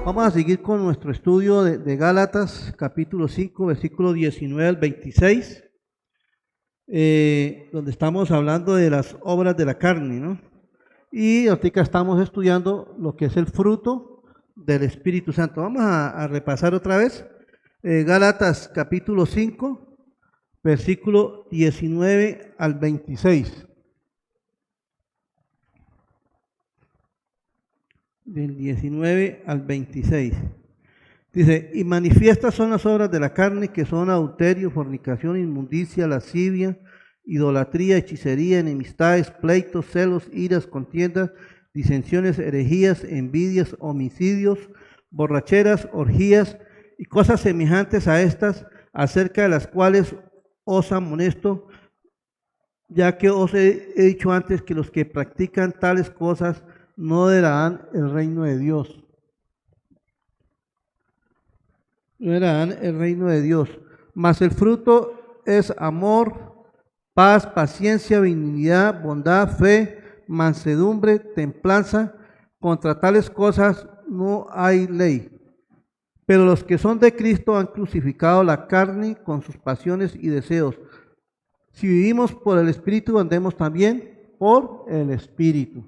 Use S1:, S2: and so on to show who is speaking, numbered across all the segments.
S1: Vamos a seguir con nuestro estudio de Gálatas, capítulo 5, versículo 19 al 26, donde estamos hablando de las obras de la carne, ¿no? Y ahorita estamos estudiando lo que es el fruto del Espíritu Santo. Vamos a repasar otra vez Gálatas, capítulo 5, versículo 19 al 26. Del 19 al 26. Dice, y manifiestas son las obras de la carne, que son adulterio, fornicación, inmundicia, lascivia, idolatría, hechicería, enemistades, pleitos, celos, iras, contiendas, disensiones, herejías, envidias, homicidios, borracheras, orgías y cosas semejantes a estas, acerca de las cuales os amonesto, ya que os he dicho antes que los que practican tales cosas no heredarán el reino de Dios. No heredarán el reino de Dios. Mas el fruto es amor, paz, paciencia, benignidad, bondad, fe, mansedumbre, templanza. Contra tales cosas no hay ley. Pero los que son de Cristo han crucificado la carne con sus pasiones y deseos. Si vivimos por el Espíritu, andemos también por el Espíritu.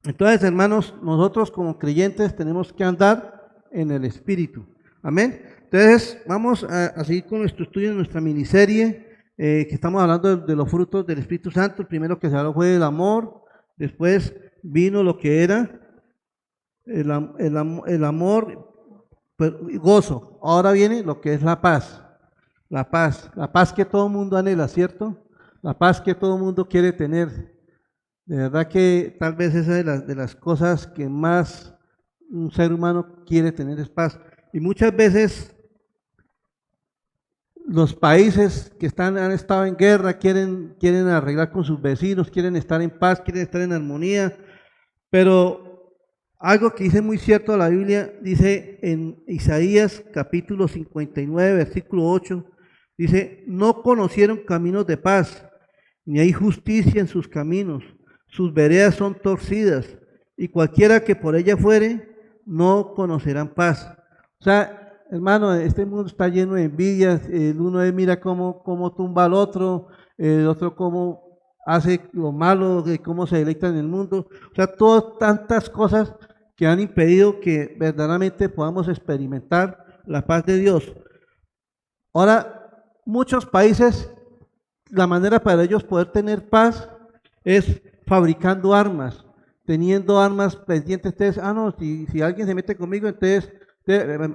S1: Entonces, hermanos, nosotros como creyentes tenemos que andar en el Espíritu. Amén. Entonces, vamos a seguir con nuestro estudio, en nuestra miniserie, que estamos hablando de los frutos del Espíritu Santo. El primero que se habló fue el amor, después vino lo que era el amor, gozo. Ahora viene lo que es la paz. La paz que todo el mundo anhela, ¿cierto? La paz que todo el mundo quiere tener. De verdad que tal vez esa es de las cosas que más un ser humano quiere tener es paz. Y muchas veces los países que han estado en guerra quieren arreglar con sus vecinos, quieren estar en paz, quieren estar en armonía, pero algo que dice muy cierto la Biblia, dice en Isaías capítulo 59, versículo 8, dice, no conocieron caminos de paz, ni hay justicia en sus caminos. Sus veredas son torcidas, y cualquiera que por ella fuere, no conocerán paz. O sea, hermano, este mundo está lleno de envidias. El uno mira cómo tumba al otro, el otro cómo hace lo malo, cómo se deleita en el mundo. O sea, todas tantas cosas que han impedido que verdaderamente podamos experimentar la paz de Dios. Ahora, muchos países, la manera para ellos poder tener paz es fabricando armas, teniendo armas pendientes. Ustedes, no, si alguien se mete conmigo, entonces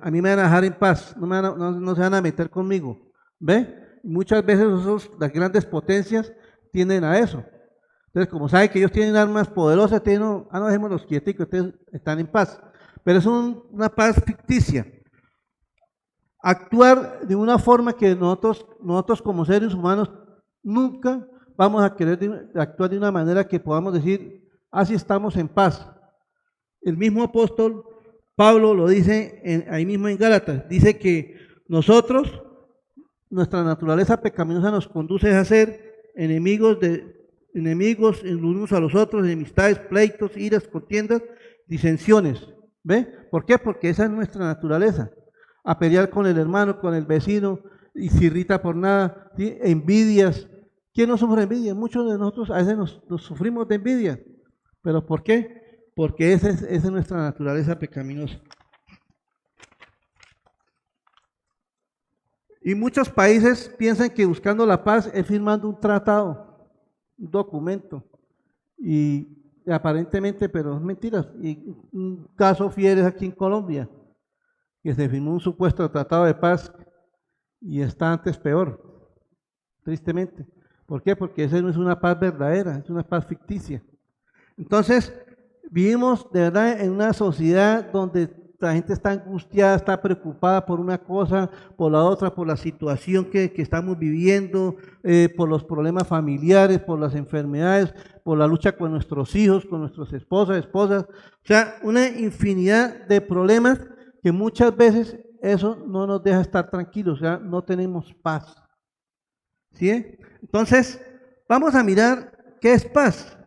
S1: a mí me van a dejar en paz, no se van a meter conmigo. ¿Ve? Muchas veces las grandes potencias tienden a eso. Entonces, como saben que ellos tienen armas poderosas, dejémoslos quieticos, ustedes están en paz. Pero es una paz ficticia. Actuar de una forma que nosotros como seres humanos nunca vamos a querer actuar de una manera que podamos decir, así estamos en paz. El mismo apóstol Pablo lo dice ahí mismo en Gálatas, dice que nosotros, nuestra naturaleza pecaminosa nos conduce a ser enemigos los unos a los otros, enemistades, pleitos, iras, contiendas, disensiones. ¿Ve? ¿Por qué? Porque esa es nuestra naturaleza, a pelear con el hermano, con el vecino, y se irrita por nada, ¿sí? Envidias. ¿Quién no sufre envidia? Muchos de nosotros a veces nos sufrimos de envidia. ¿Pero por qué? Porque esa es nuestra naturaleza pecaminosa. Y muchos países piensan que buscando la paz es firmando un tratado, un documento. Y aparentemente, pero es mentira. Y un caso fiel es aquí en Colombia, que se firmó un supuesto tratado de paz y está antes peor, tristemente. ¿Por qué? Porque esa no es una paz verdadera, es una paz ficticia. Entonces, vivimos de verdad en una sociedad donde la gente está angustiada, está preocupada por una cosa, por la otra, por la situación que estamos viviendo, por los problemas familiares, por las enfermedades, por la lucha con nuestros hijos, con nuestras esposas. O sea, una infinidad de problemas que muchas veces eso no nos deja estar tranquilos, o sea, no tenemos paz. ¿Sí? Entonces, vamos a mirar qué es paz.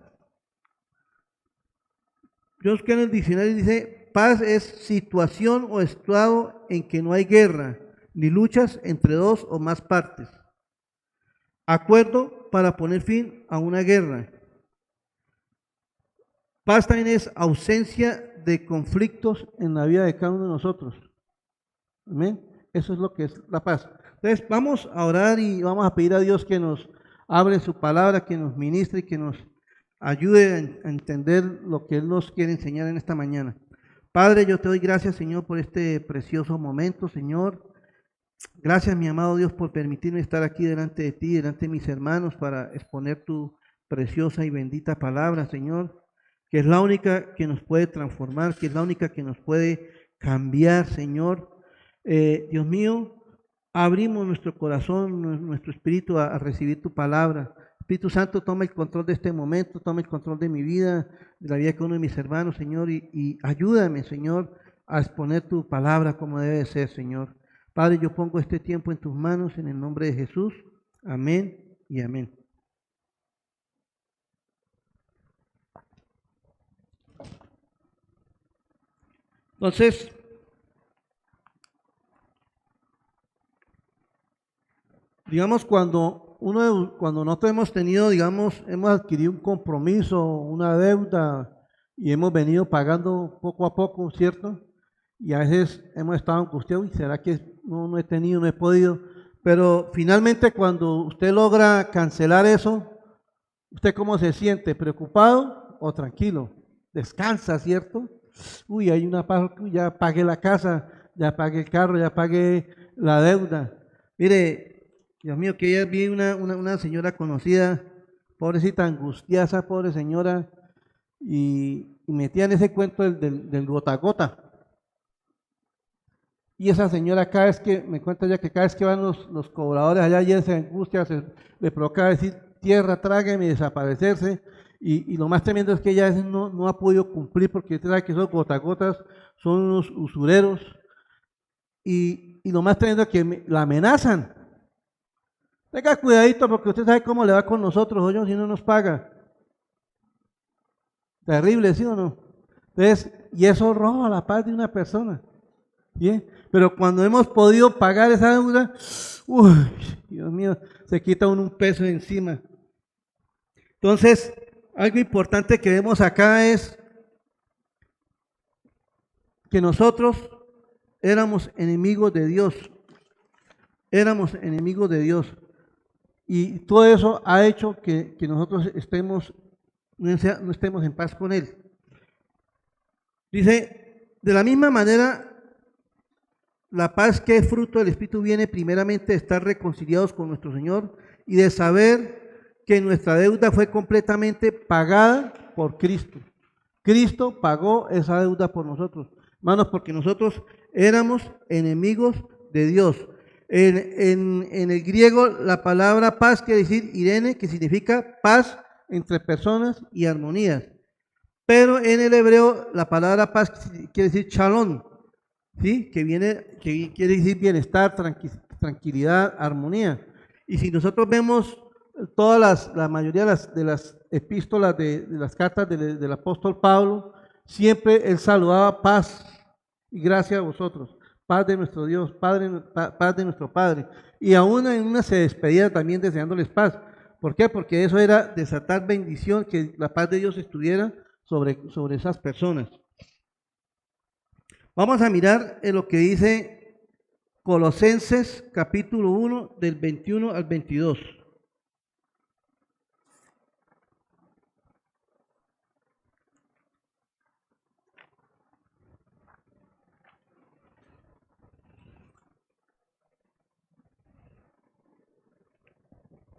S1: Yo busqué en el diccionario y dice, paz es situación o estado en que no hay guerra ni luchas entre dos o más partes. Acuerdo para poner fin a una guerra. Paz también es ausencia de conflictos en la vida de cada uno de nosotros. Amén. Eso es lo que es la paz. Entonces, vamos a orar y vamos a pedir a Dios que nos hable su palabra, que nos ministre y que nos ayude a entender lo que Él nos quiere enseñar en esta mañana. Padre, yo te doy gracias, Señor, por este precioso momento, Señor. Gracias, mi amado Dios, por permitirme estar aquí delante de ti, delante de mis hermanos, para exponer tu preciosa y bendita palabra, Señor, que es la única que nos puede transformar, que es la única que nos puede cambiar, Señor. Dios mío, abrimos nuestro corazón, nuestro espíritu a recibir tu palabra. Espíritu Santo, toma el control de este momento, toma el control de mi vida, de la vida de cada uno de mis hermanos, Señor, y ayúdame, Señor, a exponer tu palabra como debe ser, Señor. Padre, yo pongo este tiempo en tus manos, en el nombre de Jesús. Amén y amén. Entonces, digamos, cuando nosotros hemos tenido, digamos, hemos adquirido un compromiso, una deuda, y hemos venido pagando poco a poco, ¿cierto? Y a veces hemos estado angustiados, y será que no he tenido, no he podido, pero finalmente cuando usted logra cancelar eso, ¿usted cómo se siente? ¿Preocupado o tranquilo? Descansa, ¿cierto? Uy, hay una paz, ya pagué la casa, ya pagué el carro, ya pagué la deuda. Mire, Dios mío, que ayer vi una señora conocida, pobrecita, angustiada, pobre señora, y metía en ese cuento del gota a gota. Y esa señora cada vez que, me cuenta ya que cada vez que van los cobradores allá, ella se angustia, le provoca decir, tierra, trágame y desaparecerse. Y lo más tremendo es que ella no ha podido cumplir porque usted sabe que esos gotagotas son unos usureros. Y lo más tremendo es que la amenazan. Tenga cuidadito porque usted sabe cómo le va con nosotros, oye, si no nos paga. Terrible, ¿sí o no? Entonces, y eso roba la paz de una persona. ¿Bien? Pero cuando hemos podido pagar esa deuda, uy, Dios mío, se quita un peso de encima. Entonces, algo importante que vemos acá es que nosotros éramos enemigos de Dios. Éramos enemigos de Dios. Y todo eso ha hecho que nosotros no estemos en paz con Él. Dice, de la misma manera, la paz que es fruto del Espíritu viene primeramente de estar reconciliados con nuestro Señor y de saber que nuestra deuda fue completamente pagada por Cristo. Cristo pagó esa deuda por nosotros, hermanos, porque nosotros éramos enemigos de Dios. En el griego la palabra paz quiere decir Irene, que significa paz entre personas y armonías. Pero en el hebreo la palabra paz quiere decir shalom, ¿sí? Que quiere decir bienestar, tranquilidad, armonía. Y si nosotros vemos la mayoría de las epístolas, de las cartas del apóstol Pablo, siempre él saludaba paz y gracia a vosotros, paz de nuestro Dios, paz de nuestro Padre. Y aún en una se despedía también deseándoles paz. ¿Por qué? Porque eso era desatar bendición, que la paz de Dios estuviera sobre esas personas. Vamos a mirar en lo que dice Colosenses capítulo 1 del 21 al 22.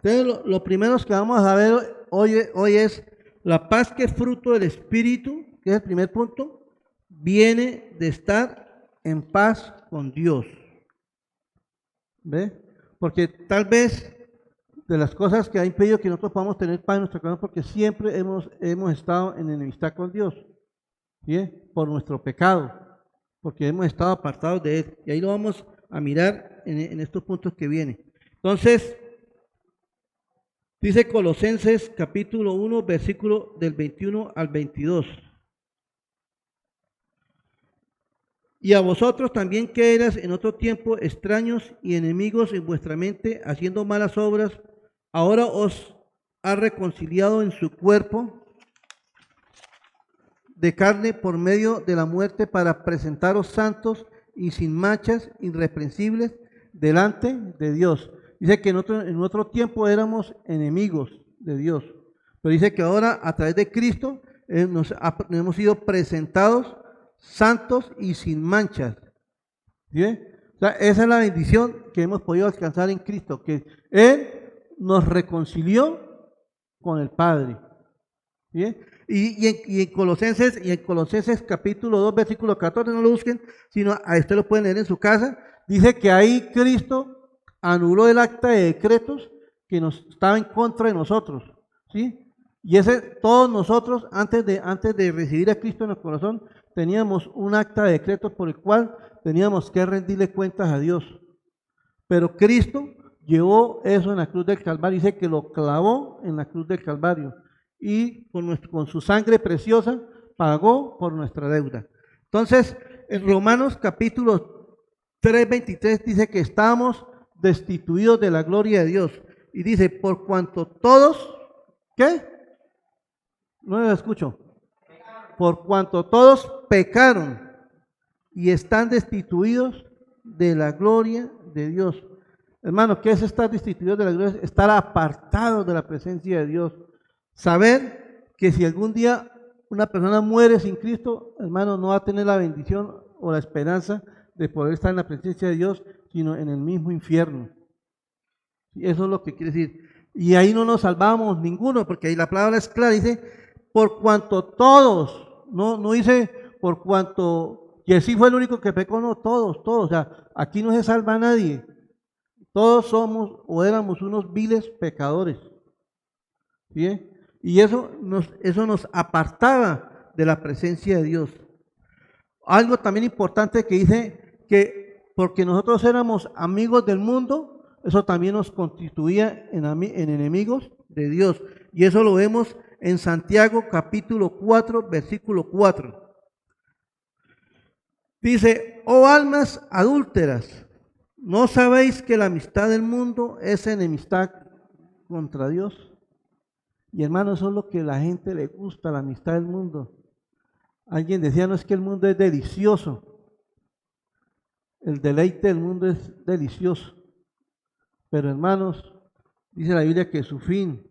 S1: Entonces, lo primero que vamos a ver hoy es la paz que es fruto del Espíritu, que es el primer punto, viene de estar en paz con Dios. ¿Ve? Porque tal vez de las cosas que ha impedido que nosotros podamos tener paz en nuestro corazón, porque siempre hemos estado en enemistad con Dios, ¿sí? Por nuestro pecado. porque hemos estado apartados de Él. Y ahí lo vamos a mirar en estos puntos que vienen. Entonces, dice Colosenses capítulo 1, versículo del 21 al 22. Y a vosotros también que eras en otro tiempo extraños y enemigos en vuestra mente, haciendo malas obras, ahora os ha reconciliado en su cuerpo de carne por medio de la muerte para presentaros santos y sin manchas, irreprensibles, delante de Dios. Dice que en otro tiempo éramos enemigos de Dios, pero dice que ahora a través de Cristo nos hemos sido presentados santos y sin manchas. ¿Sí? O sea, esa es la bendición que hemos podido alcanzar en Cristo, que Él nos reconcilió con el Padre. ¿Sí? Y en Colosenses capítulo 2, versículo 14, no lo busquen, sino a usted lo pueden leer en su casa, dice que ahí Cristo anuló el acta de decretos que nos estaba en contra de nosotros. ¿Sí? Y todos nosotros, antes de recibir a Cristo en el corazón, teníamos un acta de decreto por el cual teníamos que rendirle cuentas a Dios. Pero Cristo llevó eso en la cruz del Calvario, dice que lo clavó en la cruz del Calvario y con su sangre preciosa pagó por nuestra deuda. Entonces, en Romanos capítulo 3:23 dice que estamos destituidos de la gloria de Dios. Y dice, por cuanto todos, ¿qué? No lo escucho. Por cuanto todos pecaron y están destituidos de la gloria de Dios. Hermano, ¿qué es estar destituido de la gloria? Estar apartado de la presencia de Dios. Saber que si algún día una persona muere sin Cristo, hermano, no va a tener la bendición o la esperanza de poder estar en la presencia de Dios, sino en el mismo infierno. Eso es lo que quiere decir. Y ahí no nos salvamos ninguno, porque ahí la palabra es clara, dice, por cuanto todos, no dice por cuanto Jesús fue el único que pecó, no, todos, o sea, aquí no se salva nadie. Todos somos o éramos unos viles pecadores. ¿Sí? Y eso nos apartaba de la presencia de Dios. Algo también importante que dice que porque nosotros éramos amigos del mundo, eso también nos constituía en enemigos de Dios. Y eso lo vemos en Santiago capítulo 4, versículo 4. Dice, oh almas adúlteras, ¿no sabéis que la amistad del mundo es enemistad contra Dios? Y hermano, eso es lo que a la gente le gusta, la amistad del mundo. Alguien decía, no es que el mundo es delicioso. El deleite del mundo es delicioso. Pero hermanos, dice la Biblia que su fin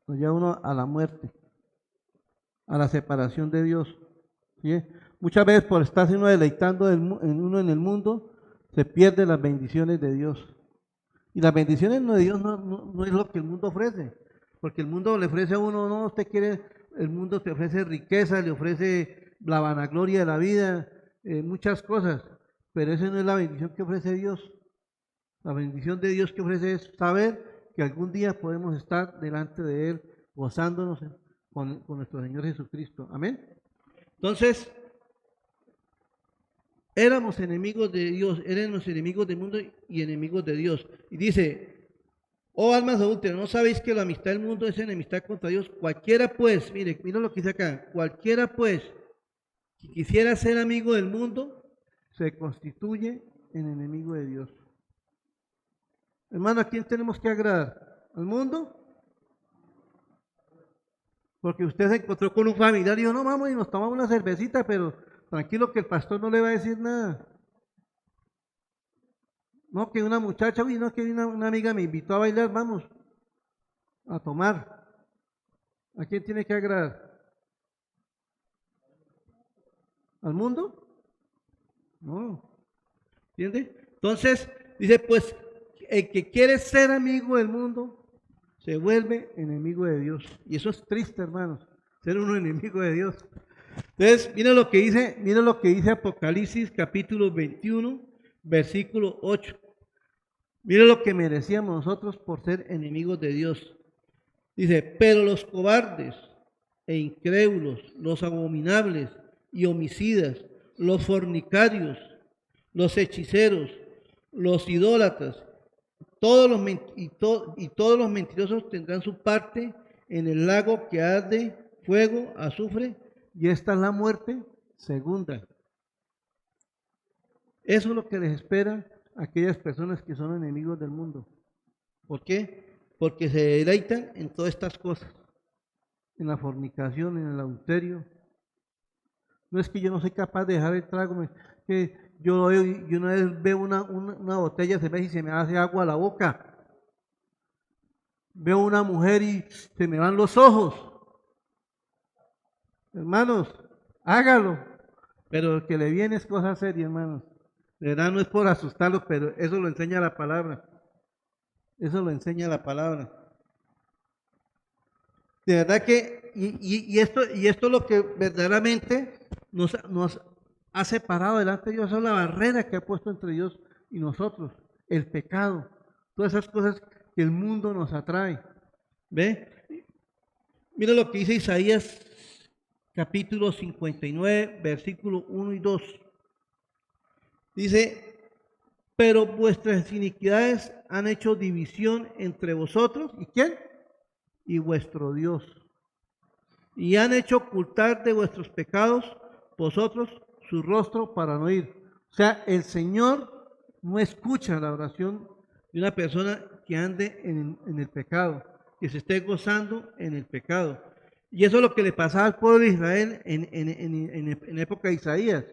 S1: nos lleva uno a la muerte, a la separación de Dios. ¿Sí? Muchas veces por estarse uno deleitando en el mundo, se pierden las bendiciones de Dios. Y las bendiciones de Dios no es lo que el mundo ofrece. Porque el mundo le ofrece a uno, no, usted quiere, el mundo te ofrece riqueza, le ofrece la vanagloria de la vida, muchas cosas, pero esa no es la bendición que ofrece Dios. La bendición de Dios que ofrece es saber que algún día podemos estar delante de Él, gozándonos con nuestro Señor Jesucristo. Amén. Entonces, éramos enemigos de Dios, éramos enemigos del mundo y enemigos de Dios. Y dice, oh almas adúlteras, ¿no sabéis que la amistad del mundo es enemistad contra Dios? Cualquiera pues, mire lo que dice acá, cualquiera pues que quisiera ser amigo del mundo, se constituye en enemigo de Dios. Hermano, ¿a quién tenemos que agradar? ¿Al mundo? Porque usted se encontró con un familiar y dijo, no, vamos y nos tomamos una cervecita, pero tranquilo que el pastor no le va a decir nada. No, que una muchacha, uy, no, que una amiga me invitó a bailar, vamos a tomar. ¿A quién tiene que agradar? ¿Al mundo? No. ¿Entiende? Entonces, dice, pues, el que quiere ser amigo del mundo, se vuelve enemigo de Dios. Y eso es triste, hermanos, ser uno enemigo de Dios. Entonces, miren lo que dice Apocalipsis capítulo 21, versículo 8. Miren lo que merecíamos nosotros por ser enemigos de Dios. Dice, pero los cobardes e incrédulos, los abominables y homicidas, los fornicarios, los hechiceros, los idólatras, y todos los mentirosos tendrán su parte en el lago que arde fuego, azufre, y esta es la muerte segunda. Eso es lo que les espera a aquellas personas que son enemigos del mundo. ¿Por qué? Porque se deleitan en todas estas cosas, en la fornicación, en el adulterio. No es que yo no soy capaz de dejar el trago, que yo una vez veo una botella de cerveza y se me hace agua a la boca. Veo una mujer y se me van los ojos. Hermanos, hágalo. Pero el que le viene es cosa seria, hermanos. De verdad no es por asustarlos, pero eso lo enseña la palabra. Eso lo enseña la palabra. De verdad que, esto es lo que verdaderamente nos ha separado delante de Dios, esa es la barrera que ha puesto entre Dios y nosotros, el pecado, todas esas cosas que el mundo nos atrae. ¿Ve? Mira lo que dice Isaías capítulo 59, versículo 1 y 2. Dice, pero vuestras iniquidades han hecho división entre vosotros, ¿y quién? Y vuestro Dios. Y han hecho ocultar de vuestros pecados vosotros su rostro para no oír. O sea, el Señor no escucha la oración de una persona que ande en el pecado, que se esté gozando en el pecado. Y eso es lo que le pasaba al pueblo de Israel en época de Isaías.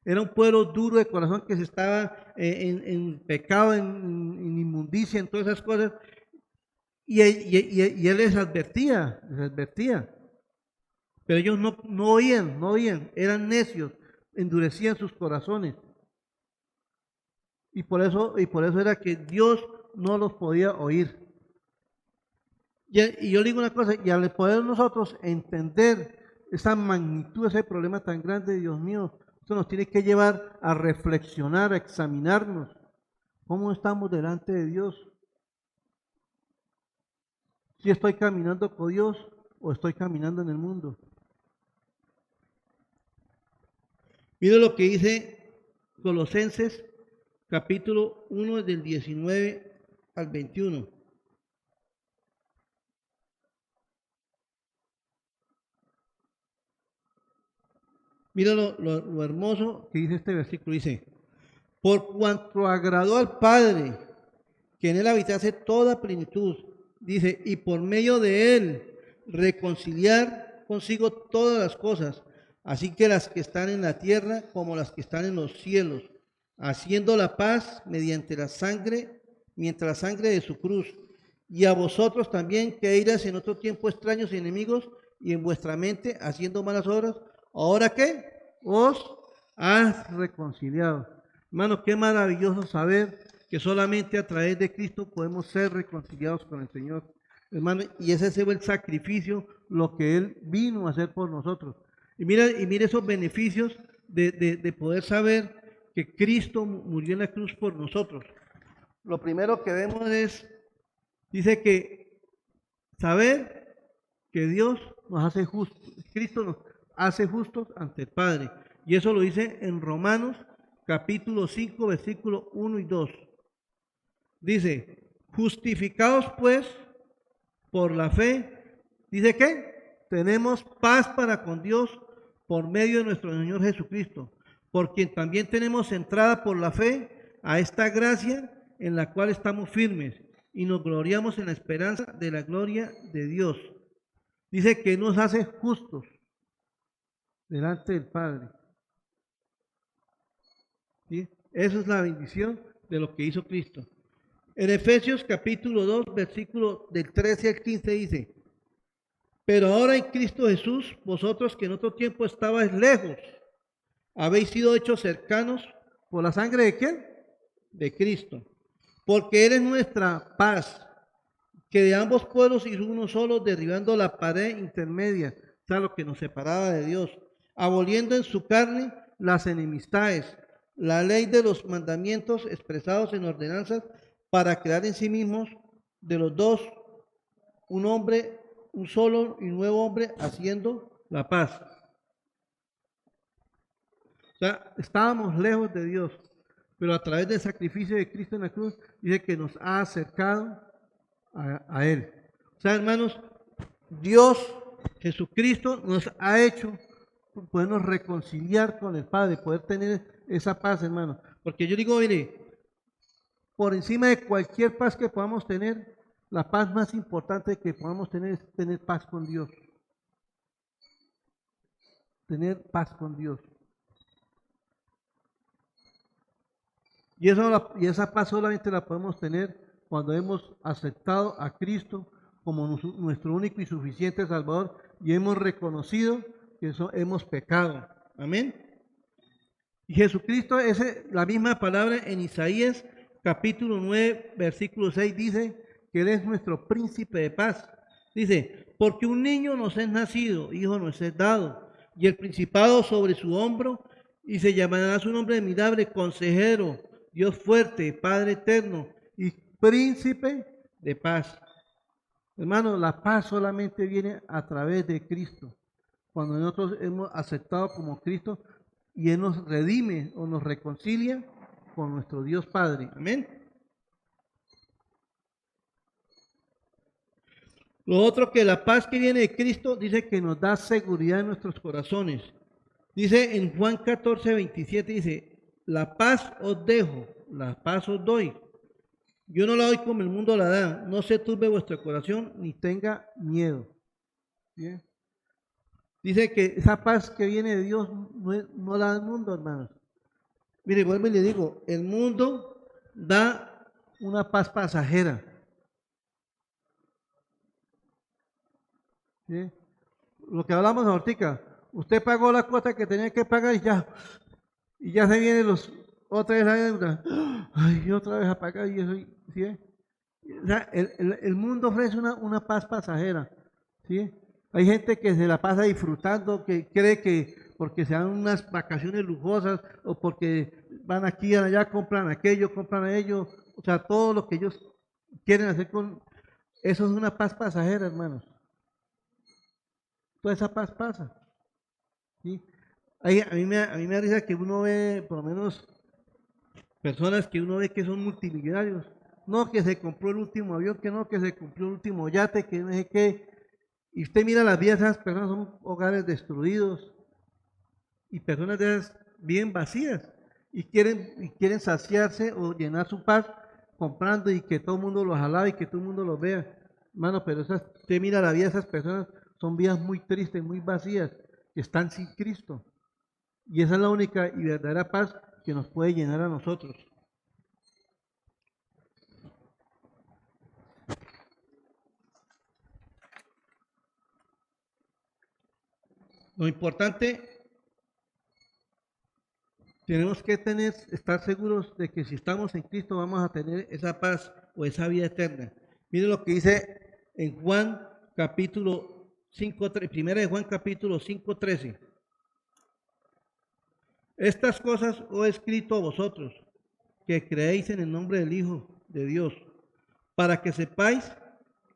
S1: Era un pueblo duro de corazón que se estaba en pecado, en inmundicia, en todas esas cosas. Y él les advertía. Pero ellos no oían, eran necios, endurecían sus corazones. Y por eso era que Dios no los podía oír. Y yo digo una cosa, y al poder nosotros entender esa magnitud, ese problema tan grande, Dios mío, esto nos tiene que llevar a reflexionar, a examinarnos. ¿Cómo estamos delante de Dios? ¿Si estoy caminando con Dios o estoy caminando en el mundo? Mira lo que dice Colosenses capítulo 1 del 19 al 21. Mira lo hermoso que dice este versículo. Dice, por cuanto agradó al Padre que en él habitase toda plenitud, dice, y por medio de él reconciliar consigo todas las cosas, así que las que están en la tierra como las que están en los cielos, haciendo la paz mediante la sangre de su cruz. Y a vosotros también, que erais en otro tiempo extraños y enemigos, y en vuestra mente haciendo malas obras, ¿ahora qué? Os has reconciliado. Hermano, qué maravilloso saber que solamente a través de Cristo podemos ser reconciliados con el Señor. Hermano, y ese fue el sacrificio, lo que Él vino a hacer por nosotros. Y mira esos beneficios de poder saber que Cristo murió en la cruz por nosotros. Lo primero que vemos dice que saber que Dios nos hace justos, Cristo nos hace justos ante el Padre. Y eso lo dice en Romanos capítulo 5, versículos 1 y 2. Dice, justificados pues por la fe, dice que tenemos paz para con Dios por medio de nuestro Señor Jesucristo, por quien también tenemos entrada por la fe a esta gracia en la cual estamos firmes y nos gloriamos en la esperanza de la gloria de Dios. Dice que nos hace justos delante del Padre. ¿Sí? Esa es la bendición de lo que hizo Cristo. En Efesios capítulo 2, versículo del 13 al 15 dice, pero ahora en Cristo Jesús, vosotros que en otro tiempo estabais lejos, habéis sido hechos cercanos por la sangre de ¿quién? De Cristo. Porque Él es nuestra paz, que de ambos pueblos hizo uno solo, derribando la pared intermedia, o sea, lo que nos separaba de Dios, aboliendo en su carne las enemistades, la ley de los mandamientos expresados en ordenanzas, para crear en sí mismos de los dos un hombre, un solo y nuevo hombre, haciendo la paz. sea, estábamos lejos de Dios, pero a través del sacrificio de Cristo en la cruz, dice que nos ha acercado a Él. O sea, hermanos, Dios, Jesucristo, nos ha hecho podernos reconciliar con el Padre, poder tener esa paz, hermanos. Porque yo digo, mire, por encima de cualquier paz que podamos tener, la paz más importante que podamos tener es tener paz con Dios. Tener paz con Dios. Y esa paz solamente la podemos tener cuando hemos aceptado a Cristo como nuestro único y suficiente Salvador y hemos reconocido que hemos pecado. Amén. Y Jesucristo, la misma palabra en Isaías capítulo 9, versículo 6 dice que Él es nuestro príncipe de paz. Dice, porque un niño nos es nacido, hijo nos es dado, y el principado sobre su hombro, y se llamará su nombre admirable, consejero, Dios fuerte, Padre eterno y príncipe de paz. Hermano, la paz solamente viene a través de Cristo. Cuando nosotros hemos aceptado como Cristo y Él nos redime o nos reconcilia con nuestro Dios Padre. Amén. Lo otro, que la paz que viene de Cristo dice que nos da seguridad en nuestros corazones. Dice en Juan 14, 27, dice, la paz os dejo, la paz os doy. Yo no la doy como el mundo la da. No se turbe vuestro corazón ni tenga miedo. ¿Bien? Dice que esa paz que viene de Dios no la da el mundo, hermanos. Mire, vuelvo y le digo, el mundo da una paz pasajera. ¿Sí? Lo que hablamos ahorita, usted pagó la cuota que tenía que pagar y ya se viene otra vez la deuda. Ay, otra vez a pagar y eso, ¿sí? O sea, el mundo ofrece una paz pasajera, ¿sí? Hay gente que se la pasa disfrutando, que cree que porque se dan unas vacaciones lujosas o porque van aquí y allá, compran aquello, compran aquello, o sea, todo lo que ellos quieren hacer eso es una paz pasajera, hermanos. Toda esa paz pasa, ¿sí? A mí me da risa que uno ve, por lo menos, personas que uno ve que son multimillonarios. No, que se compró el último avión, que no, que se compró el último yate, que no sé qué. Y usted mira las vidas de esas personas, son hogares destruidos y personas de esas bien vacías y quieren saciarse o llenar su paz comprando y que todo el mundo los alabe y que todo el mundo los vea. Hermano, pero usted mira la vida de esas personas, son vidas muy tristes, muy vacías, que están sin Cristo. Y esa es la única y verdadera paz que nos puede llenar a nosotros. Lo importante, tenemos que estar seguros de que si estamos en Cristo vamos a tener esa paz o esa vida eterna. Miren lo que dice en Juan capítulo 5, primera de Juan capítulo 5, 13. Estas cosas os he escrito a vosotros, que creéis en el nombre del Hijo de Dios, para que sepáis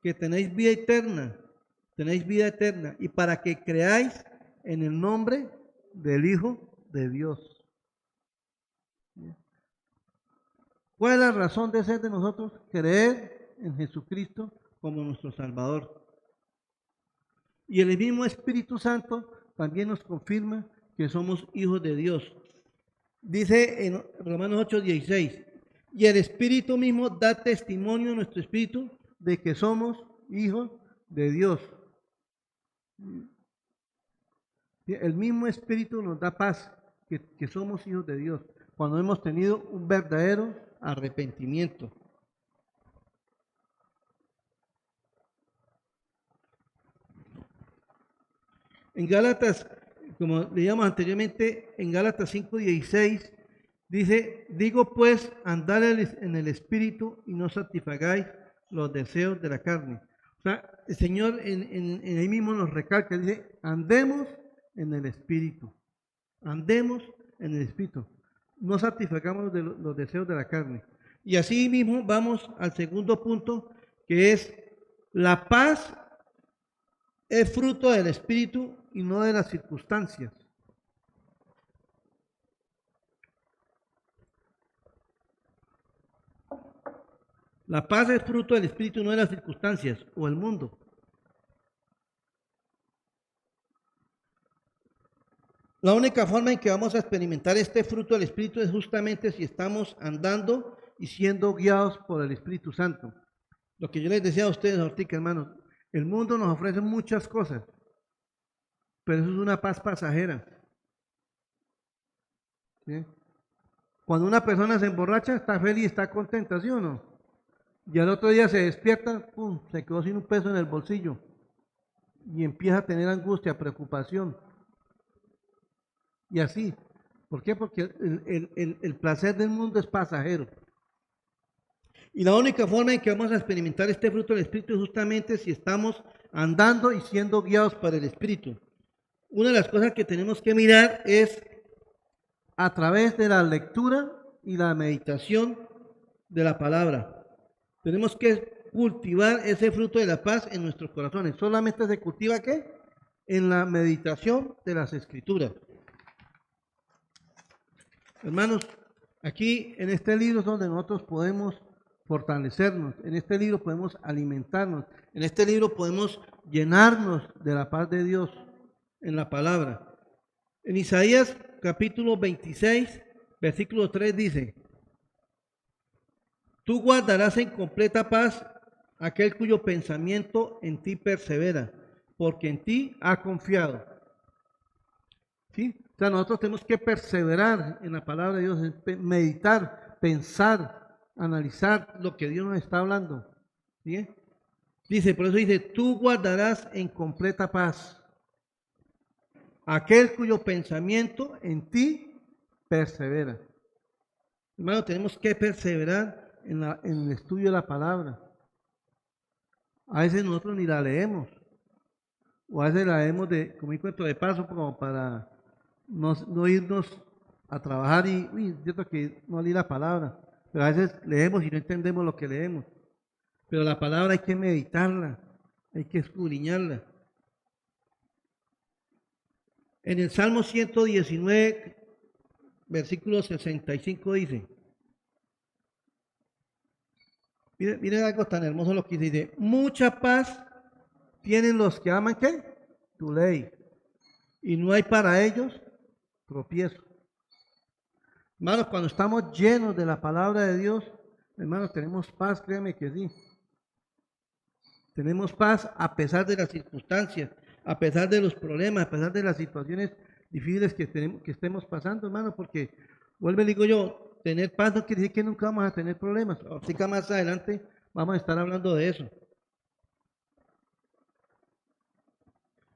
S1: que tenéis vida eterna, y para que creáis en el nombre del Hijo de Dios. ¿Cuál es la razón de ser de nosotros? Creer en Jesucristo como nuestro Salvador. Y el mismo Espíritu Santo también nos confirma que somos hijos de Dios. Dice en Romanos 8:16, y el Espíritu mismo da testimonio a nuestro espíritu de que somos hijos de Dios. El mismo Espíritu nos da paz, que somos hijos de Dios, cuando hemos tenido un verdadero arrepentimiento. En Gálatas, como leíamos anteriormente, en Gálatas 5:16, dice, digo pues, andad en el Espíritu y no satisfagáis los deseos de la carne. O sea, el Señor en ahí mismo nos recalca, dice, andemos en el Espíritu, andemos en el Espíritu, no satisfagamos los deseos de la carne. Y así mismo vamos al segundo punto, que es la paz es fruto del Espíritu y no de las circunstancias. La paz es fruto del Espíritu, no de las circunstancias o el mundo. La única forma en que vamos a experimentar este fruto del Espíritu es justamente si estamos andando y siendo guiados por el Espíritu Santo. Lo que yo les decía a ustedes ahorita, hermanos, el mundo nos ofrece muchas cosas, pero eso es una paz pasajera. ¿Sí? Cuando una persona se emborracha, está feliz, está contenta, ¿sí o no? Y al otro día se despierta, pum, se quedó sin un peso en el bolsillo y empieza a tener angustia, preocupación. Y así. ¿Por qué? Porque el placer del mundo es pasajero. Y la única forma en que vamos a experimentar este fruto del Espíritu es justamente si estamos andando y siendo guiados por el Espíritu. Una de las cosas que tenemos que mirar es a través de la lectura y la meditación de la palabra. Tenemos que cultivar ese fruto de la paz en nuestros corazones. ¿Solamente se cultiva qué? En la meditación de las Escrituras. Hermanos, aquí en este libro es donde nosotros podemos fortalecernos, en este libro podemos alimentarnos, en este libro podemos llenarnos de la paz de Dios en la palabra. En Isaías capítulo 26, versículo 3 dice: tú guardarás en completa paz aquel cuyo pensamiento en ti persevera, porque en ti ha confiado. ¿Sí? O sea, nosotros tenemos que perseverar en la palabra de Dios, meditar, pensar, analizar lo que Dios nos está hablando. ¿Sí? Dice, por eso dice, tú guardarás en completa paz aquel cuyo pensamiento en ti persevera. Hermano, tenemos que perseverar en el estudio de la palabra. A veces nosotros ni la leemos, o a veces la leemos como un cuento de paso, como para no irnos a trabajar y, uy, cierto que no leí la palabra, pero a veces leemos y no entendemos lo que leemos. Pero la palabra hay que meditarla, hay que escudriñarla. En el Salmo 119, versículo 65 dice, miren algo tan hermoso lo que dice, mucha paz tienen los que aman, ¿qué? Tu ley, y no hay para ellos tropiezo. Hermanos, cuando estamos llenos de la palabra de Dios, hermanos, tenemos paz, créanme que sí. Tenemos paz a pesar de las circunstancias, a pesar de los problemas, a pesar de las situaciones difíciles que estemos pasando, hermano, porque, vuelvo y digo yo, tener paz no quiere decir que nunca vamos a tener problemas. Así que más adelante vamos a estar hablando de eso.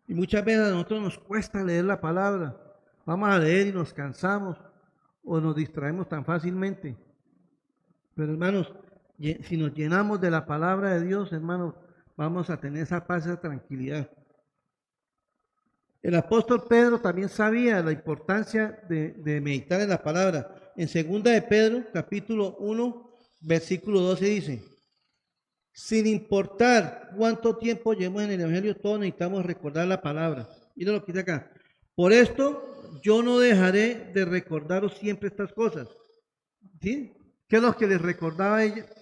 S1: Y muchas veces a nosotros nos cuesta leer la palabra. Vamos a leer y nos cansamos o nos distraemos tan fácilmente. Pero hermanos, si nos llenamos de la palabra de Dios, hermanos, vamos a tener esa paz, esa tranquilidad. El apóstol Pedro también sabía la importancia de meditar en la palabra. En 2 de Pedro, capítulo 1, versículo 12 dice, sin importar cuánto tiempo llevemos en el Evangelio, todos necesitamos recordar la palabra. Mira lo que dice acá. Por esto, yo no dejaré de recordaros siempre estas cosas. ¿Sí? ¿Qué es lo que les recordaba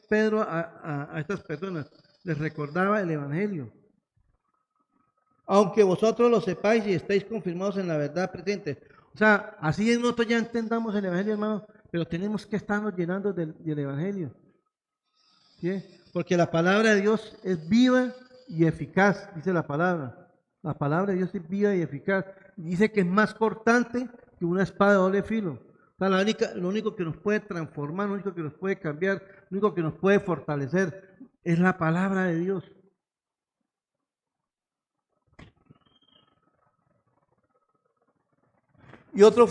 S1: Pedro a estas personas? Les recordaba el Evangelio. Aunque vosotros lo sepáis y estéis confirmados en la verdad presente. O sea, así es nosotros ya entendamos el Evangelio, hermano, pero tenemos que estarnos llenando del Evangelio. ¿Sí? Porque la palabra de Dios es viva y eficaz, dice la palabra. La palabra de Dios es viva y eficaz. Dice que es más cortante que una espada de doble filo. O sea, lo único que nos puede transformar, lo único que nos puede cambiar, lo único que nos puede fortalecer es la palabra de Dios. Y otro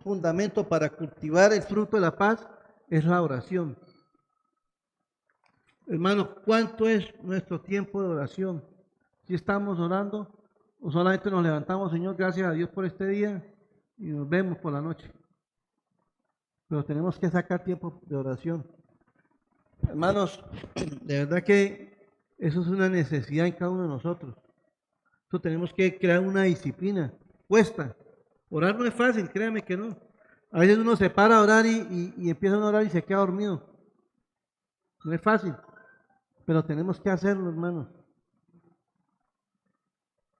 S1: fundamento para cultivar el fruto de la paz es la oración. Hermanos, ¿cuánto es nuestro tiempo de oración? Si estamos orando o solamente nos levantamos, Señor, gracias a Dios por este día y nos vemos por la noche. Pero tenemos que sacar tiempo de oración. Hermanos, de verdad que eso es una necesidad en cada uno de nosotros. Eso tenemos que crear una disciplina. Cuesta. Orar no es fácil, créame que no. A veces uno se para a orar y empieza a orar y se queda dormido. No es fácil, pero tenemos que hacerlo, hermanos.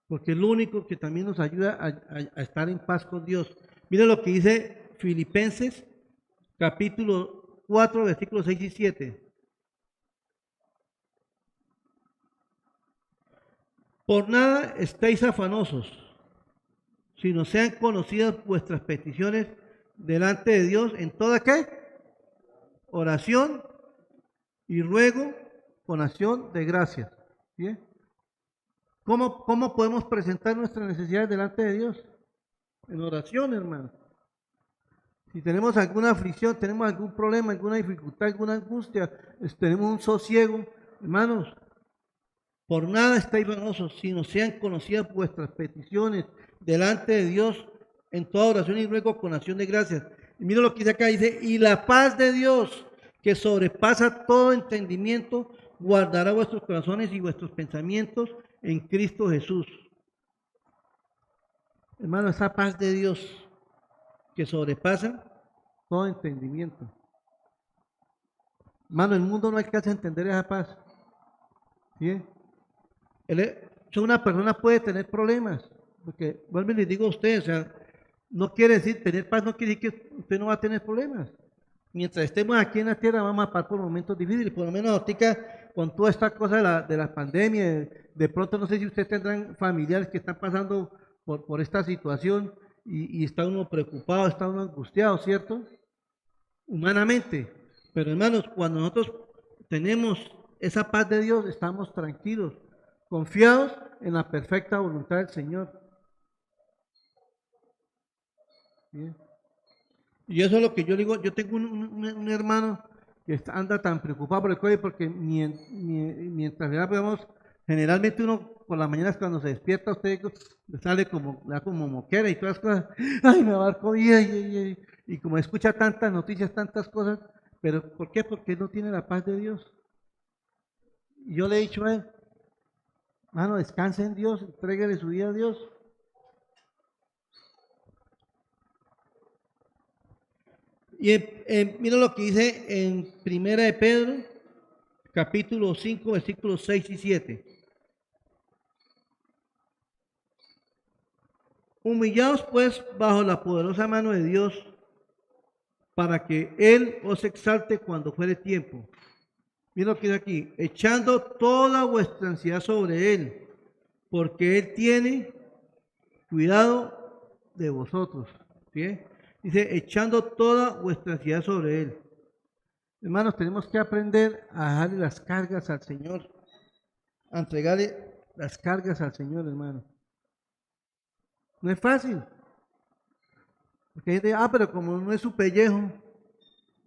S1: Porque es lo único que también nos ayuda a estar en paz con Dios. Mira lo que dice Filipenses, capítulo 4, versículos 6 y 7. Por nada estéis afanosos, sino sean conocidas vuestras peticiones delante de Dios en toda ¿qué? Oración y ruego con acción de gracias. ¿Bien? ¿Cómo podemos presentar nuestras necesidades delante de Dios? En oración, hermano. Si tenemos alguna aflicción, tenemos algún problema, alguna dificultad, alguna angustia, tenemos un sosiego, hermanos, por nada estáis vanosos, sino sean conocidas vuestras peticiones delante de Dios en toda oración y ruego con acción de gracias. Y mira lo que dice acá, dice, y la paz de Dios, que sobrepasa todo entendimiento, guardará vuestros corazones y vuestros pensamientos en Cristo Jesús. Hermano, esa paz de Dios que sobrepasa todo entendimiento. Hermano, el mundo no alcanza a entender esa paz. ¿Sí? Una persona puede tener problemas, porque vuelvo y les digo a ustedes, o sea, no quiere decir, tener paz no quiere decir que usted no va a tener problemas. Mientras estemos aquí en la tierra vamos a pasar por momentos difíciles, por lo menos ahorita con toda esta cosa de la pandemia, de pronto no sé si ustedes tendrán familiares que están pasando por esta situación y está uno preocupado, está uno angustiado, ¿cierto? Humanamente. Pero hermanos, cuando nosotros tenemos esa paz de Dios, estamos tranquilos, confiados en la perfecta voluntad del Señor. Bien. Y eso es lo que yo digo, yo tengo un hermano que anda tan preocupado por el COVID porque mientras vemos, generalmente uno por las mañanas cuando se despierta, usted sale como moquera y todas las cosas, ay, me va a dar COVID, y como escucha tantas noticias, tantas cosas, pero ¿por qué? Porque él no tiene la paz de Dios. Y yo le he dicho a él, mano, descanse en Dios, entréguele su vida a Dios. Y mira lo que dice en Primera de Pedro, capítulo 5, versículos 6 y 7. Humillaos pues bajo la poderosa mano de Dios, para que Él os exalte cuando fuere tiempo. Mira lo que dice aquí, echando toda vuestra ansiedad sobre Él, porque Él tiene cuidado de vosotros. ¿Sí? Dice, echando toda vuestra ansiedad sobre Él. Hermanos, tenemos que aprender a dejarle las cargas al Señor, a entregarle las cargas al Señor, hermano. No es fácil. Porque hay gente, pero como no es su pellejo,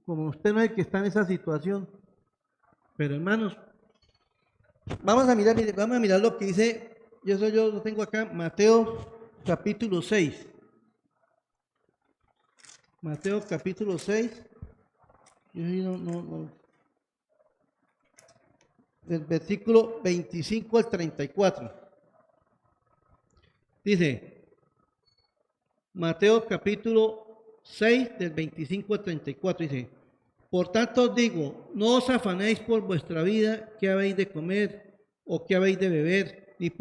S1: como usted no es el que está en esa situación. Pero hermanos, vamos a mirar lo que dice, yo lo tengo acá, Mateo capítulo 6. Mateo capítulo 6. Del versículo 25 al 34. Dice, Mateo capítulo 6 del 25 al 34, dice, por tanto os digo, no os afanéis por vuestra vida, qué habéis de comer o qué habéis de beber, ni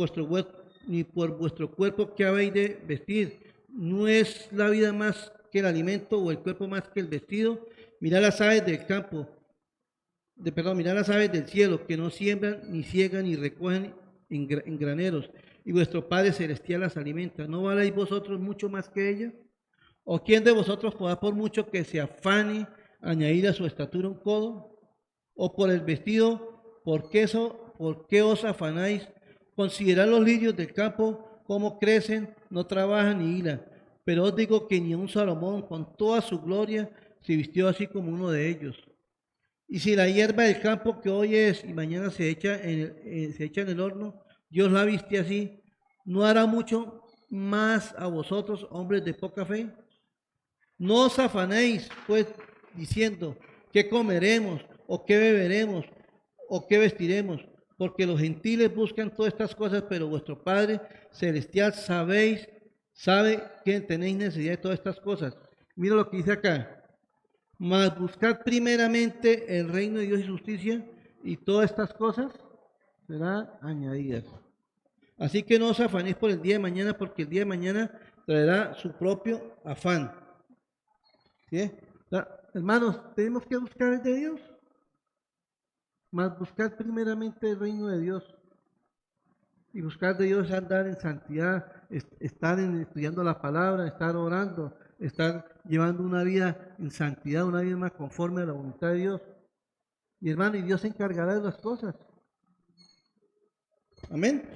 S1: por vuestro cuerpo qué habéis de vestir. ¿No es la vida más que el alimento o el cuerpo más que el vestido? Mirad las aves del campo, mirad las aves del cielo, que no siembran, ni ciegan, ni recogen en graneros, y vuestro Padre Celestial las alimenta. ¿No valéis vosotros mucho más que ellas? ¿O quién de vosotros podrá, por mucho que se afane, añadir a su estatura un codo? ¿O por el vestido, por qué os afanáis? Considerad los lirios del campo, cómo crecen, no trabajan ni hilan. Pero os digo que ni un Salomón, con toda su gloria, se vistió así como uno de ellos. Y si la hierba del campo que hoy es y mañana se echa en el horno, Dios la viste así, ¿no hará mucho más a vosotros, hombres de poca fe? No os afanéis, pues, diciendo, ¿qué comeremos? ¿O qué beberemos? ¿O qué vestiremos? Porque los gentiles buscan todas estas cosas, pero vuestro Padre Celestial sabe que tenéis necesidad de todas estas cosas. Mira lo que dice acá. mas buscad primeramente el reino de Dios y justicia, y todas estas cosas serán añadidas. Así que no os afanéis por el día de mañana, porque el día de mañana traerá su propio afán. ¿Sí? Hermanos, tenemos que buscar el de Dios, mas buscar primeramente el reino de Dios. Y buscar de Dios es andar en santidad, estar estudiando la palabra, estar orando, estar llevando una vida en santidad, una vida más conforme a la voluntad de Dios. Y hermano, y Dios se encargará de las cosas. Amén.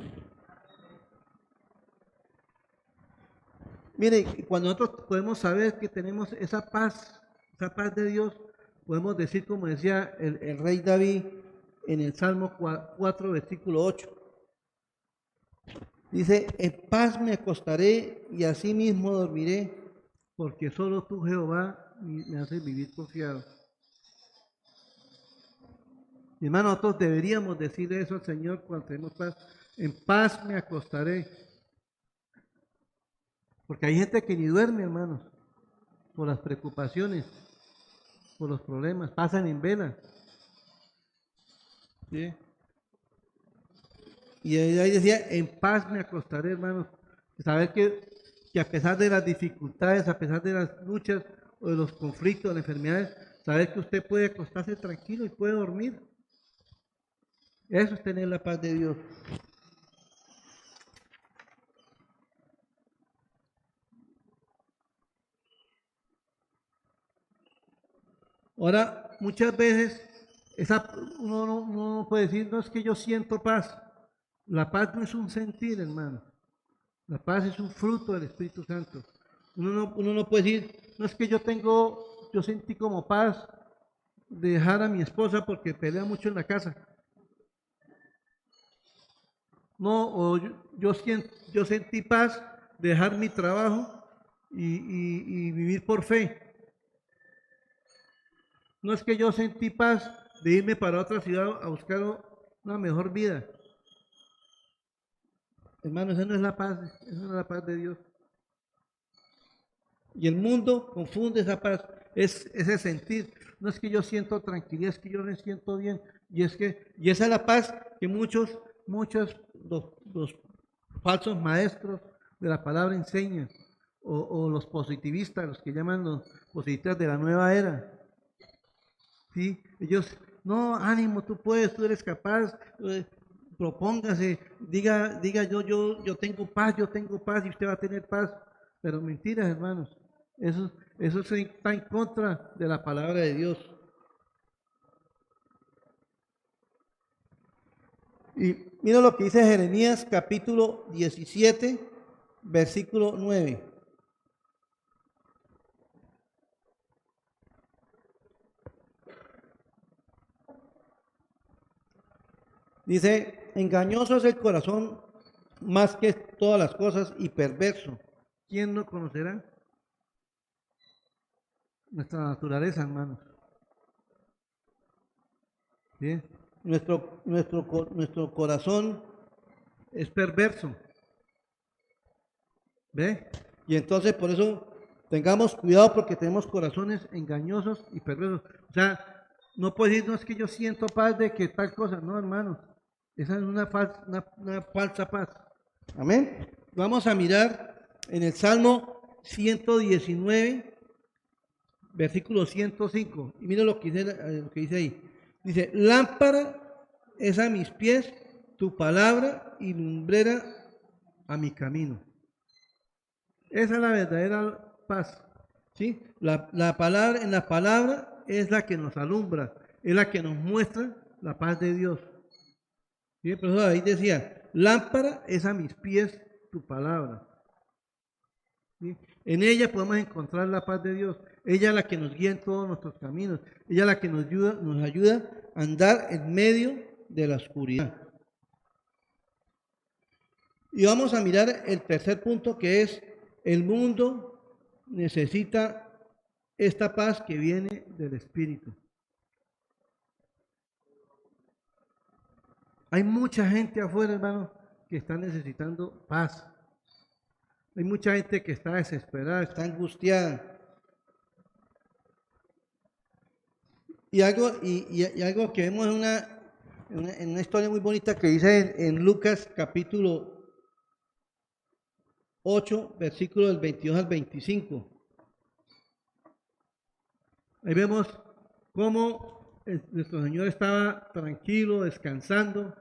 S1: Mire, cuando nosotros podemos saber que tenemos esa paz de Dios, podemos decir, como decía el rey David en el Salmo 4, versículo 8. Dice, en paz me acostaré y así mismo dormiré, porque solo tú, Jehová, me haces vivir confiado. Mi hermano, nosotros deberíamos decirle eso al Señor cuando tenemos paz. En paz me acostaré. Porque hay gente que ni duerme, hermanos, por las preocupaciones, por los problemas, pasan en vela. ¿Sí? Y ahí decía, en paz me acostaré, hermanos. Saber que a pesar de las dificultades, a pesar de las luchas o de los conflictos, de las enfermedades, saber que usted puede acostarse tranquilo y puede dormir. Eso es tener la paz de Dios. Ahora, muchas veces uno no puede decir, no es que yo siento paz. La paz no es un sentir, hermano. La paz es un fruto del Espíritu Santo. Uno no puede decir, no es que yo sentí como paz de dejar a mi esposa porque pelea mucho en la casa. No, o yo sentí paz de dejar mi trabajo y vivir por fe. No es que yo sentí paz de irme para otra ciudad a buscar una mejor vida. Hermano, esa no es la paz, esa no es la paz de Dios. Y el mundo confunde esa paz, es ese sentir. No es que yo siento tranquilidad, es que yo me siento bien. Y esa es la paz que muchos los falsos maestros de la palabra enseñan. O los positivistas, los que llaman los positivistas de la nueva era. ¿Sí? Ellos, no, ánimo, tú puedes, tú eres capaz, propóngase, diga yo tengo paz y usted va a tener paz. Pero mentiras, hermanos. Eso está en contra de la palabra de Dios. Y mira lo que dice Jeremías capítulo 17, versículo 9. Dice, engañoso es el corazón más que todas las cosas y perverso. ¿Quién no conocerá? Nuestra naturaleza, hermanos. ¿Sí? Nuestro corazón es perverso. ¿Ve? Y entonces por eso tengamos cuidado porque tenemos corazones engañosos y perversos. O sea, no puede decir, no es que yo siento paz de que tal cosa. No, hermanos. Esa es una falsa paz. Amén. Vamos a mirar en el Salmo 119, versículo 105. Y mira lo que dice ahí. Dice, lámpara es a mis pies tu palabra y lumbrera a mi camino. Esa es la verdadera paz. ¿Sí? En la palabra es la que nos alumbra, es la que nos muestra la paz de Dios. ¿Sí? Por eso ahí decía, lámpara es a mis pies tu palabra. ¿Sí? En ella podemos encontrar la paz de Dios. Ella es la que nos guía en todos nuestros caminos. Ella es la que nos ayuda a andar en medio de la oscuridad. Y vamos a mirar el tercer punto, que es el mundo necesita esta paz que viene del Espíritu. Hay mucha gente afuera, hermano, que está necesitando paz. Hay mucha gente que está desesperada, está angustiada. y algo que vemos en una historia muy bonita que dice en Lucas capítulo 8, versículos del 22 al 25. Ahí vemos cómo nuestro Señor estaba tranquilo, descansando,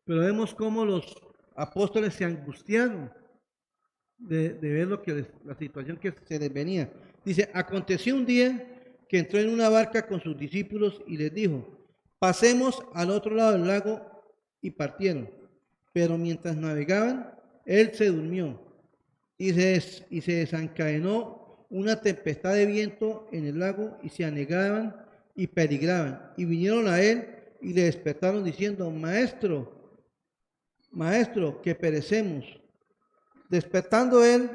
S1: pero vemos cómo los apóstoles se angustiaron de ver la situación que se les venía. Dice, aconteció un día que entró en una barca con sus discípulos y les dijo, pasemos al otro lado del lago, y partieron. Pero mientras navegaban, él se durmió y se desencadenó una tempestad de viento en el lago y se anegaban y peligraban. Y vinieron a él y le despertaron diciendo, maestro, maestro, que perecemos. Despertando él,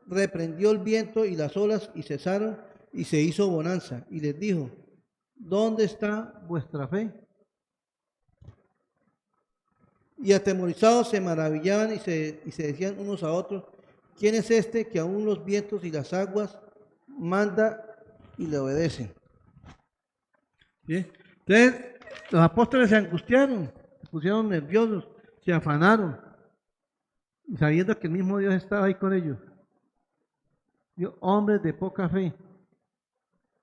S1: reprendió el viento y las olas y cesaron y se hizo bonanza. Y les dijo, ¿dónde está vuestra fe? Y atemorizados se maravillaban y se decían unos a otros, ¿quién es este que aún los vientos y las aguas manda y le obedecen? ¿Bien? Entonces, los apóstoles se angustiaron, se pusieron nerviosos, se afanaron, y sabiendo que el mismo Dios estaba ahí con ellos. Dios, hombres de poca fe,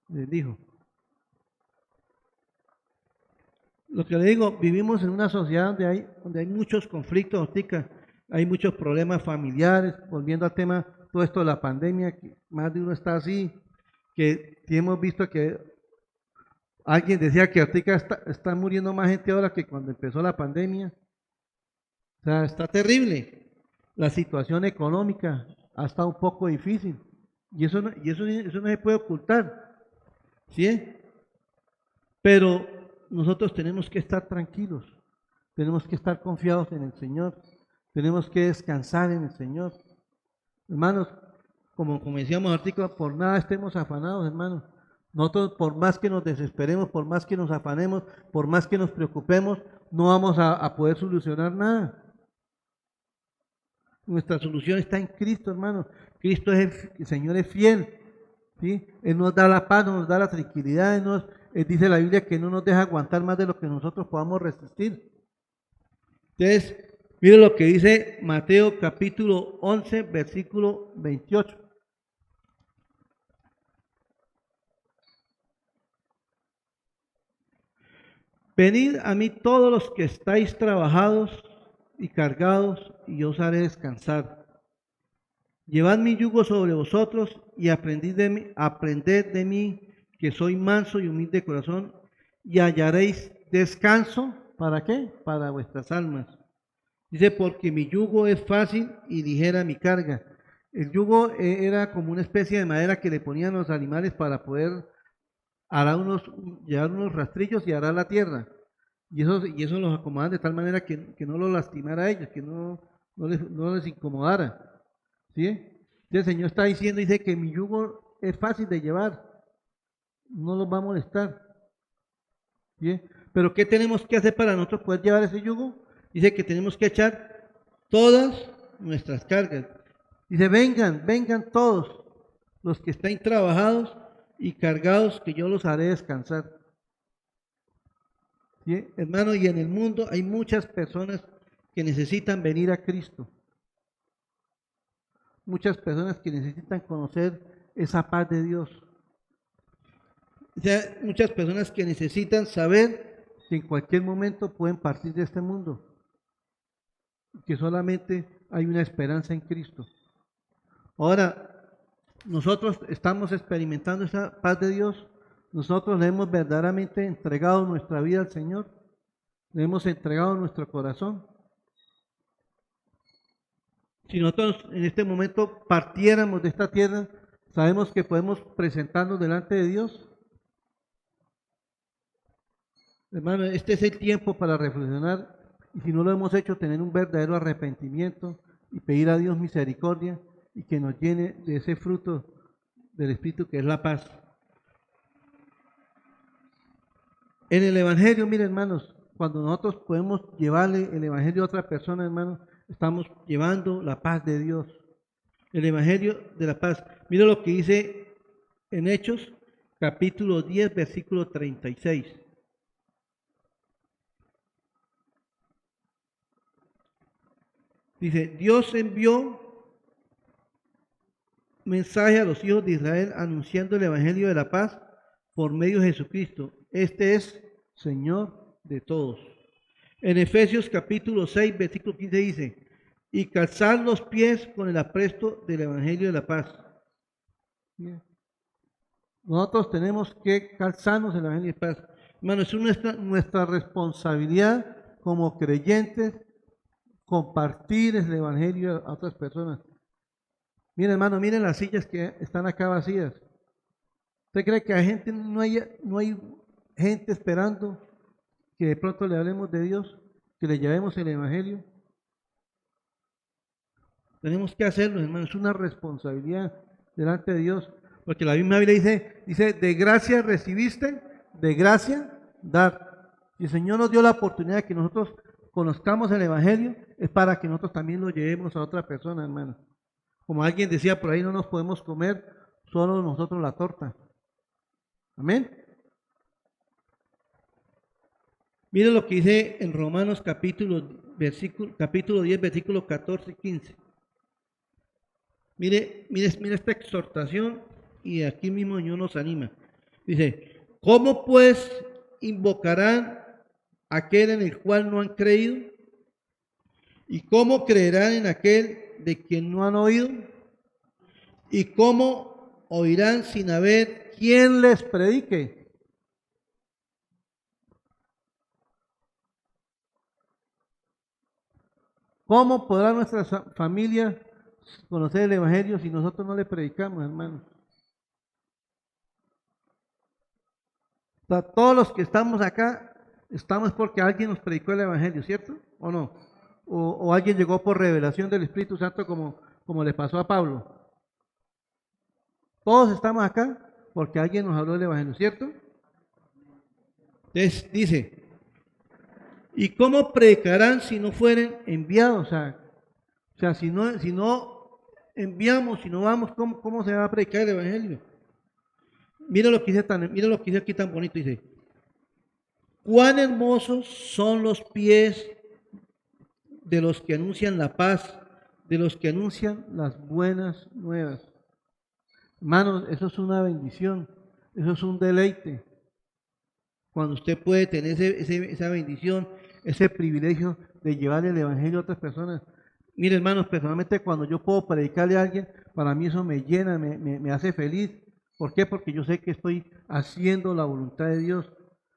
S1: les dijo. Lo que le digo, vivimos en una sociedad donde hay muchos conflictos, hay muchos problemas familiares, volviendo al tema, todo esto de la pandemia, que más de uno está así, que hemos visto que alguien decía que ahorita está muriendo más gente ahora que cuando empezó la pandemia. O sea, está terrible. La situación económica ha estado un poco difícil y eso no se puede ocultar, ¿sí? Pero nosotros tenemos que estar tranquilos, tenemos que estar confiados en el Señor, tenemos que descansar en el Señor. Hermanos, como decíamos artículo, por nada estemos afanados, hermanos. Nosotros, por más que nos desesperemos, por más que nos afanemos, por más que nos preocupemos, no vamos a poder solucionar nada. Nuestra solución está en Cristo, hermano. Cristo el Señor es fiel, ¿sí? Él nos da la paz, nos da la tranquilidad, Él dice la Biblia que no nos deja aguantar más de lo que nosotros podamos resistir. Entonces, mire lo que dice Mateo capítulo 11, versículo 28. Venid a mí todos los que estáis trabajados y cargados, y yo os haré descansar. Llevad mi yugo sobre vosotros y aprended de mí, que soy manso y humilde de corazón, y hallaréis descanso. ¿Para qué? Para vuestras almas. Dice, porque mi yugo es fácil y ligera mi carga. El yugo era como una especie de madera que le ponían los animales para poder llevar unos rastrillos y arar la tierra. Y eso los acomodaban de tal manera que no los lastimara a ellos, que no les incomodara. ¿Sí? El Señor está diciendo, dice que mi yugo es fácil de llevar, no los va a molestar. ¿Sí? Pero ¿qué tenemos que hacer para nosotros poder llevar ese yugo? Dice que tenemos que echar todas nuestras cargas. Dice, vengan todos los que estén trabajados y cargados, que yo los haré descansar. ¿Sí? Hermano, y en el mundo hay muchas personas que necesitan venir a Cristo. Muchas personas que necesitan conocer esa paz de Dios. O sea, muchas personas que necesitan saber que en cualquier momento pueden partir de este mundo, que solamente hay una esperanza en Cristo. Ahora, nosotros estamos experimentando esa paz de Dios. Nosotros le hemos verdaderamente entregado nuestra vida al Señor, le hemos entregado nuestro corazón. Si nosotros en este momento partiéramos de esta tierra, sabemos que podemos presentarnos delante de Dios. Hermano, este es el tiempo para reflexionar, y si no lo hemos hecho, tener un verdadero arrepentimiento y pedir a Dios misericordia y que nos llene de ese fruto del Espíritu que es la paz. En el Evangelio, miren hermanos, cuando nosotros podemos llevarle el Evangelio a otra persona, hermanos, estamos llevando la paz de Dios. El Evangelio de la paz. Mira lo que dice en Hechos, capítulo 10, versículo 36. Dice, Dios envió mensaje a los hijos de Israel anunciando el evangelio de la paz por medio de Jesucristo. Este es Señor de todos. En Efesios capítulo 6, versículo 15 dice, y calzar los pies con el apresto del evangelio de la paz. Bien. Nosotros tenemos que calzarnos el evangelio de paz. Hermano, es nuestra responsabilidad como creyentes compartir el evangelio a otras personas. Miren, hermano, miren las sillas que están acá vacías. ¿Usted cree que hay gente, no hay gente esperando que de pronto le hablemos de Dios, que le llevemos el evangelio? Tenemos que hacerlo, hermano, es una responsabilidad delante de Dios, porque la misma Biblia dice, de gracia recibiste, de gracia dar. Y el Señor nos dio la oportunidad de que nosotros conozcamos el evangelio, es para que nosotros también lo llevemos a otra persona, hermano. Como alguien decía por ahí, no nos podemos comer solo nosotros la torta. Amén. Miren lo que dice en Romanos capítulo 10, versículos 14 y 15. Mire esta exhortación y aquí mismo Dios nos anima. Dice, ¿cómo pues invocarán aquel en el cual no han creído? ¿Y cómo creerán en aquel de quien no han oído? ¿Y cómo oirán sin haber quien les predique? ¿Cómo podrá nuestra familia conocer el evangelio si nosotros no le predicamos, hermanos? O sea, todos los que estamos acá, estamos porque alguien nos predicó el evangelio, ¿cierto? ¿O no? O alguien llegó por revelación del Espíritu Santo como le pasó a Pablo. Todos estamos acá porque alguien nos habló del evangelio, ¿cierto? Entonces dice, ¿y cómo predicarán si no fueren enviados? O sea, si no enviamos, si no vamos, ¿cómo se va a predicar el evangelio? Mira lo que dice aquí tan bonito, dice, cuán hermosos son los pies de los que anuncian la paz, de los que anuncian las buenas nuevas. Hermanos, eso es una bendición, eso es un deleite. Cuando usted puede tener esa bendición, ese privilegio de llevar el evangelio a otras personas. Mire, hermanos, personalmente cuando yo puedo predicarle a alguien, para mí eso me llena, me hace feliz. ¿Por qué? Porque yo sé que estoy haciendo la voluntad de Dios.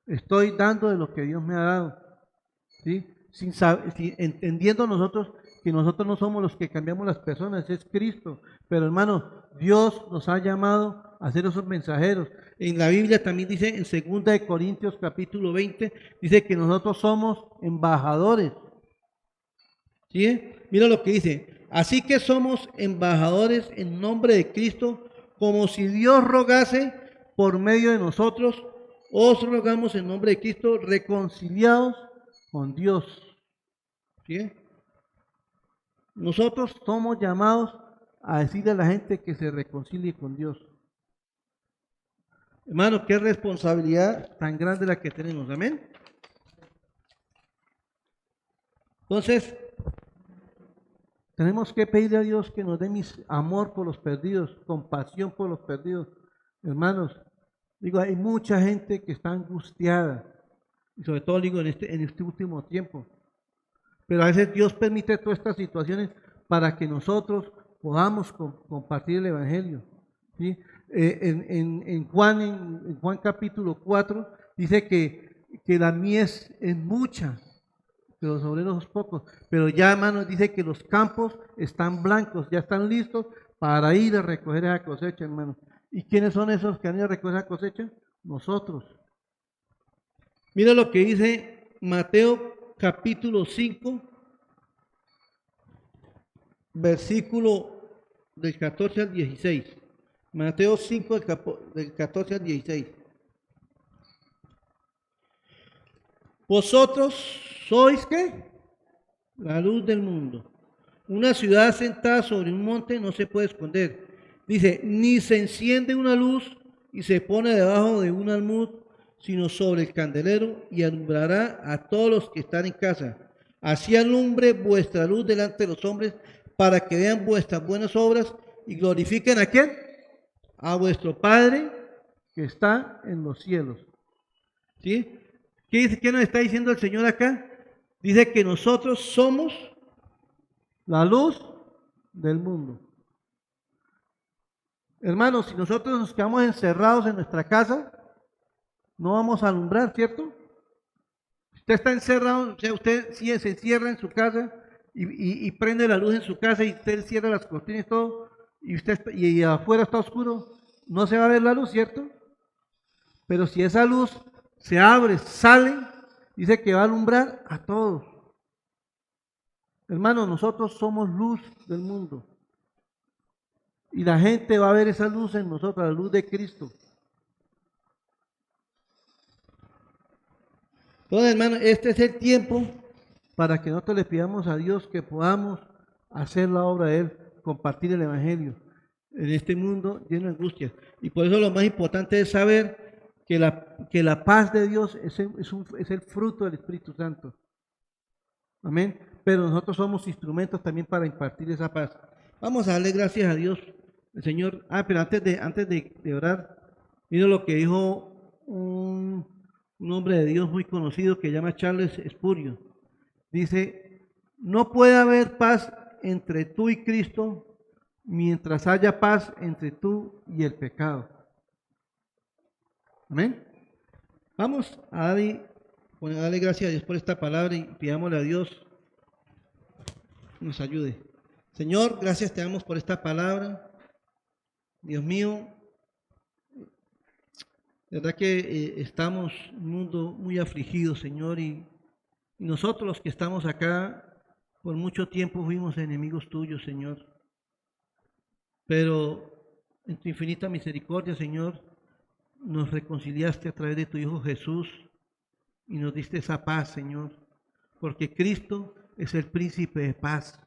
S1: Estoy dando de lo que Dios me ha dado. ¿Sí? Entendiendo nosotros que nosotros no somos los que cambiamos las personas, es Cristo. Pero hermano, Dios nos ha llamado a ser esos mensajeros. En la Biblia también dice, en 2 Corintios capítulo 20, dice que nosotros somos embajadores. ¿Sí? Mira lo que dice, así que somos embajadores en nombre de Cristo, como si Dios rogase por medio de nosotros, os rogamos en nombre de Cristo, reconciliados con Dios. ¿Sí? Nosotros somos llamados a decirle a la gente que se reconcilie con Dios. Hermano, qué responsabilidad tan grande la que tenemos, amén. Entonces, tenemos que pedirle a Dios que nos dé amor por los perdidos, compasión por los perdidos. Hermanos, digo, hay mucha gente que está angustiada, y sobre todo digo en este último tiempo. Pero a veces Dios permite todas estas situaciones para que nosotros podamos compartir el Evangelio. ¿Sí? En Juan capítulo 4 dice que la mies es mucha, pero los obreros son pocos. Pero ya, hermanos, dice que los campos están blancos, ya están listos para ir a recoger esa cosecha, hermano. ¿Y quiénes son esos que han ido a recoger esa cosecha? Nosotros. Mira lo que dice Mateo capítulo 5, versículo del 14 al 16. Mateo 5, del 14 al 16. Vosotros sois, ¿qué? La luz del mundo. Una ciudad sentada sobre un monte no se puede esconder. Dice, ni se enciende una luz y se pone debajo de un almud, sino sobre el candelero, y alumbrará a todos los que están en casa. Así alumbre vuestra luz delante de los hombres, para que vean vuestras buenas obras y glorifiquen ¿a quién? A vuestro Padre que está en los cielos. ¿Sí? ¿Qué nos está diciendo el Señor acá? Dice que nosotros somos la luz del mundo. Hermanos, si nosotros nos quedamos encerrados en nuestra casa, no vamos a alumbrar, ¿cierto? Usted está encerrado, o sea, usted sí se encierra en su casa y prende la luz en su casa y usted cierra las cortinas y todo, y afuera está oscuro, no se va a ver la luz, ¿cierto? Pero si esa luz se abre, sale, dice que va a alumbrar a todos. Hermanos, nosotros somos luz del mundo. Y la gente va a ver esa luz en nosotros, la luz de Cristo. Entonces, hermanos, este es el tiempo para que nosotros le pidamos a Dios que podamos hacer la obra de Él, compartir el Evangelio en este mundo lleno de angustias. Y por eso lo más importante es saber que la paz de Dios es el fruto del Espíritu Santo. Amén. Pero nosotros somos instrumentos también para impartir esa paz. Vamos a darle gracias a Dios, el Señor. Pero antes de orar, mira lo que dijo un hombre de Dios muy conocido que se llama Charles Spurgeon. Dice, no puede haber paz entre tú y Cristo mientras haya paz entre tú y el pecado. Amén. Vamos a darle gracias a Dios por esta palabra y pidámosle a Dios que nos ayude. Señor, gracias te damos por esta palabra. Dios mío, de verdad que estamos en un mundo muy afligido, Señor, y nosotros los que estamos acá por mucho tiempo fuimos enemigos tuyos, Señor. Pero en tu infinita misericordia, Señor, nos reconciliaste a través de tu Hijo Jesús y nos diste esa paz, Señor, porque Cristo es el príncipe de paz.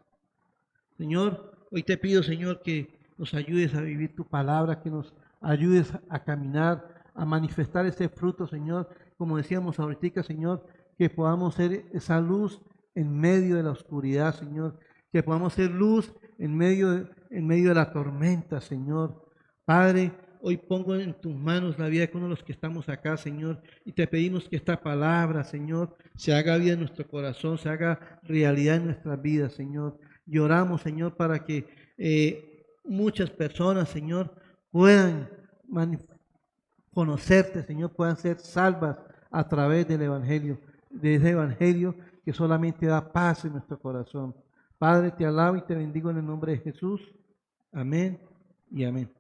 S1: Señor, hoy te pido, Señor, que nos ayudes a vivir tu palabra, que nos ayudes a caminar, a manifestar ese fruto, Señor, como decíamos ahorita, Señor, que podamos ser esa luz en medio de la oscuridad, Señor, que podamos ser luz en medio de la tormenta, Señor. Padre, hoy pongo en tus manos la vida de uno de los que estamos acá, Señor, y te pedimos que esta palabra, Señor, se haga vida en nuestro corazón, se haga realidad en nuestras vidas, Señor. Y oramos, Señor, para que muchas personas, Señor, puedan conocerte, Señor, puedan ser salvas a través del Evangelio, de ese Evangelio que solamente da paz en nuestro corazón. Padre, te alabo y te bendigo en el nombre de Jesús. Amén y amén.